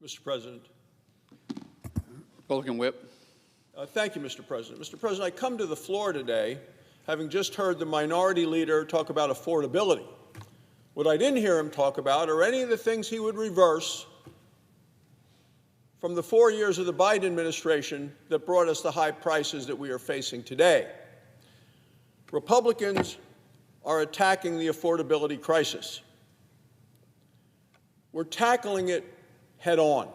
Mr. President. Republican Whip. Thank you, Mr. President. Mr. President, I come to the floor today having just heard the minority leader talk about affordability. What I didn't hear him talk about are any of the things he would reverse from the 4 years of the Biden administration that brought us the high prices that we are facing today. Republicans are attacking the affordability crisis. We're tackling it head on.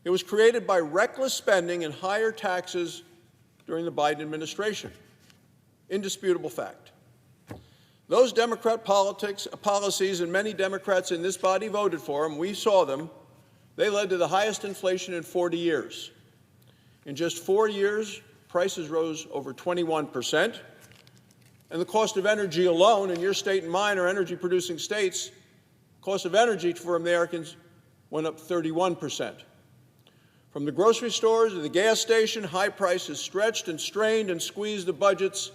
It was created by reckless spending and higher taxes during the Biden administration. Indisputable fact. Those Democrat policies, and many Democrats in this body voted for them, we saw them, they led to the highest inflation in 40 years. In just 4 years, prices rose over 21%, and the cost of energy alone, in your state and mine are energy-producing states, cost of energy for Americans went up 31%. From the grocery stores to the gas station, high prices stretched and strained and squeezed the budgets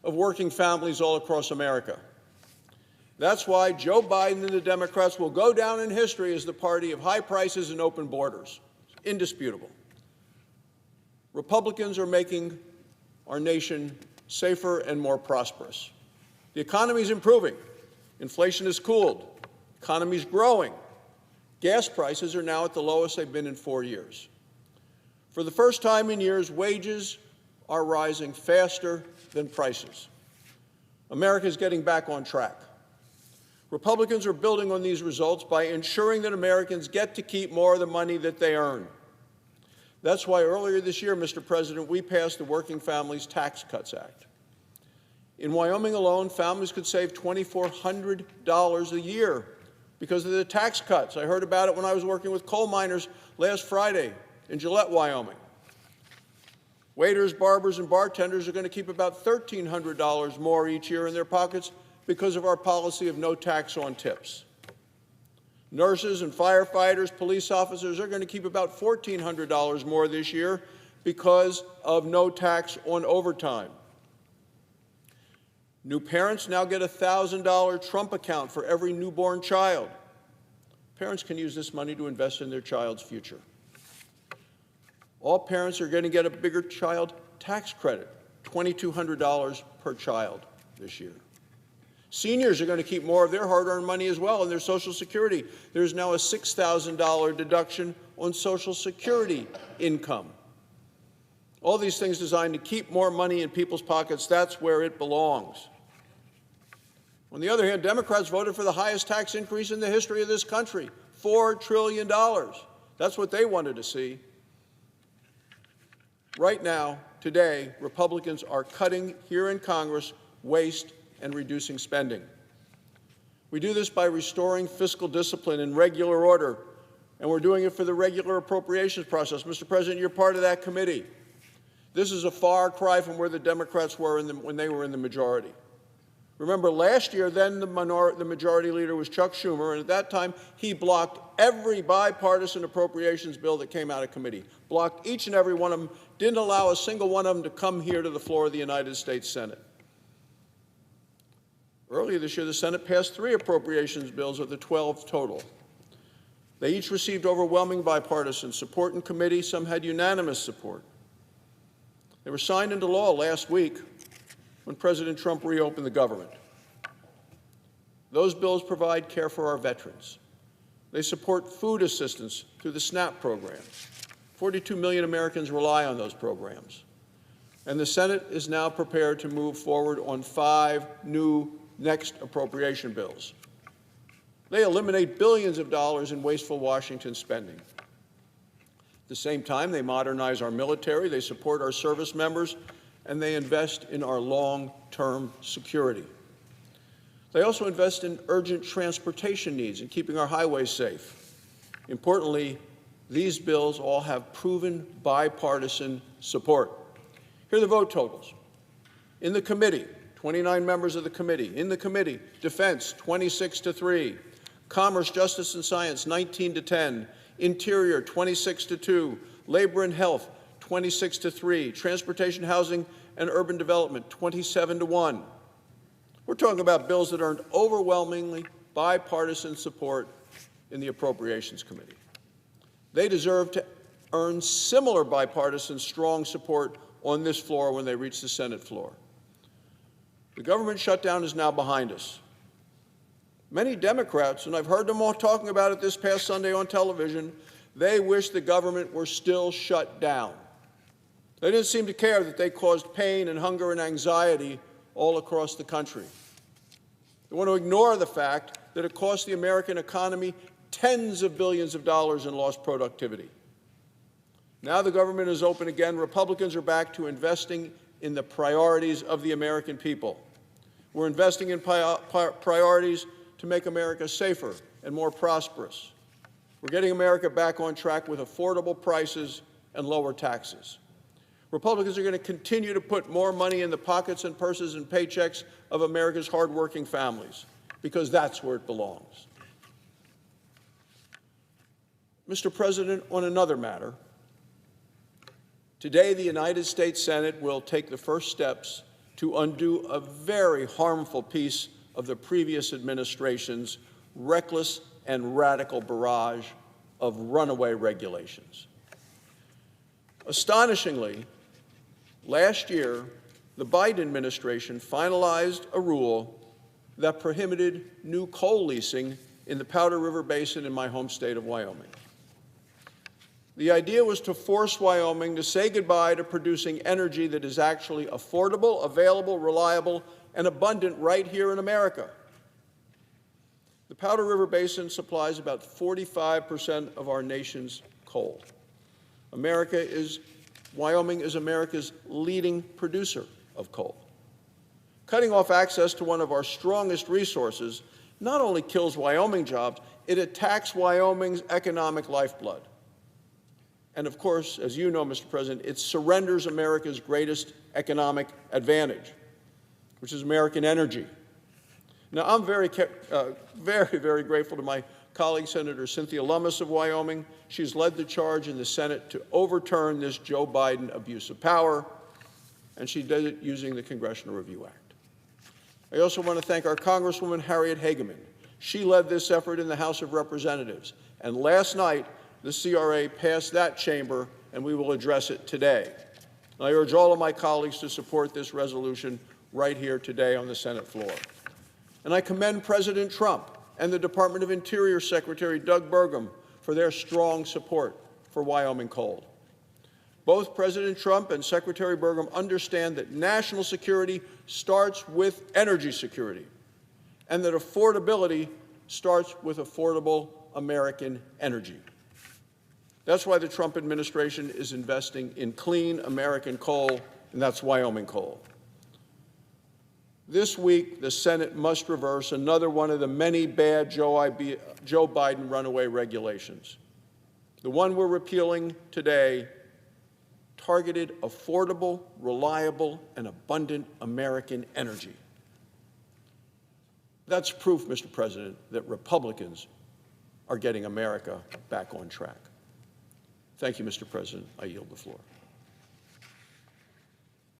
of working families all across America. That's why Joe Biden and the Democrats will go down in history as the party of high prices and open borders. It's indisputable. Republicans are making our nation safer and more prosperous. The economy is improving. Inflation has cooled. The economy is growing. Gas prices are now at the lowest they've been in 4 years. For the first time in years, wages are rising faster than prices. America is getting back on track. Republicans are building on these results by ensuring that Americans get to keep more of the money that they earn. That's why earlier this year, Mr. President, we passed the Working Families Tax Cuts Act. In Wyoming alone, families could save $2,400 a year because of the tax cuts. I heard about it when I was working with coal miners last Friday in Gillette, Wyoming. Waiters, barbers, and bartenders are going to keep about $1,300 more each year in their pockets because of our policy of no tax on tips. Nurses and firefighters, police officers are going to keep about $1,400 more this year because of no tax on overtime. New parents now get a $1,000 Trump account for every newborn child. Parents can use this money to invest in their child's future. All parents are going to get a bigger child tax credit, $2,200 per child this year. Seniors are going to keep more of their hard-earned money as well in their Social Security. There's now a $6,000 deduction on Social Security income. All these things designed to keep more money in people's pockets. That's where it belongs. On the other hand, Democrats voted for the highest tax increase in the history of this country, $4 trillion. That's what they wanted to see. Right now, today, Republicans are cutting here in Congress waste and reducing spending. We do this by restoring fiscal discipline in regular order, and we're doing it for the regular appropriations process. Mr. President, you're part of that committee. This is a far cry from where the Democrats were when they were in the majority. Remember, last year, then the majority leader was Chuck Schumer, and at that time, he blocked every bipartisan appropriations bill that came out of committee, blocked each and every one of them, didn't allow a single one of them to come here to the floor of the United States Senate. Earlier this year, the Senate passed 3 appropriations bills of the 12 total. They each received overwhelming bipartisan support in committee. Some had unanimous support. They were signed into law last week when President Trump reopened the government. Those bills provide care for our veterans. They support food assistance through the SNAP program. 42 million Americans rely on those programs. And the Senate is now prepared to move forward on 5 new next appropriation bills. They eliminate billions of dollars in wasteful Washington spending. At the same time, they modernize our military, they support our service members, and they invest in our long-term security. They also invest in urgent transportation needs and keeping our highways safe. Importantly, these bills all have proven bipartisan support. Here are the vote totals. In the committee, 29 members of the committee. In the committee, Defense, 26-3. Commerce, Justice, and Science, 19-10. Interior, 26-2. Labor and Health, 26-3. Transportation, Housing, and Urban Development, 27-1. We're talking about bills that earned overwhelmingly bipartisan support in the Appropriations Committee. They deserve to earn similar bipartisan strong support on this floor when they reach the Senate floor. The government shutdown is now behind us. Many Democrats, and I've heard them all talking about it this past Sunday on television, they wish the government were still shut down. They didn't seem to care that they caused pain and hunger and anxiety all across the country. They want to ignore the fact that it cost the American economy tens of billions of dollars in lost productivity. Now the government is open again. Republicans are back to investing in the priorities of the American people. We're investing in priorities to make America safer and more prosperous. We're getting America back on track with affordable prices and lower taxes. Republicans are going to continue to put more money in the pockets and purses and paychecks of America's hardworking families, because that's where it belongs. Mr. President, on another matter, today the United States Senate will take the first steps to undo a very harmful piece of the previous administration's reckless and radical barrage of runaway regulations. Astonishingly, last year, the Biden administration finalized a rule that prohibited new coal leasing in the Powder River Basin in my home state of Wyoming. The idea was to force Wyoming to say goodbye to producing energy that is actually affordable, available, reliable, and abundant right here in America. The Powder River Basin supplies about 45% of our nation's coal. Wyoming is America's leading producer of coal. Cutting off access to one of our strongest resources not only kills Wyoming jobs, it attacks Wyoming's economic lifeblood. And of course, as you know, Mr. President, it surrenders America's greatest economic advantage, which is American energy. Now, I'm very, very grateful to my colleague, Senator Cynthia Lummis of Wyoming. She's led the charge in the Senate to overturn this Joe Biden abuse of power, and she did it using the Congressional Review Act. I also want to thank our Congresswoman Harriet Hageman. She led this effort in the House of Representatives, and last night, the CRA passed that chamber, and we will address it today. I urge all of my colleagues to support this resolution right here today on the Senate floor. And I commend President Trump and the Department of Interior Secretary Doug Burgum for their strong support for Wyoming coal. Both President Trump and Secretary Burgum understand that national security starts with energy security, and that affordability starts with affordable American energy. That's why the Trump administration is investing in clean American coal, and that's Wyoming coal. This week, the Senate must reverse another one of the many bad Joe Biden runaway regulations. The one we're repealing today targeted affordable, reliable, and abundant American energy. That's proof, Mr. President, that Republicans are getting America back on track. Thank you, Mr. President. I yield the floor.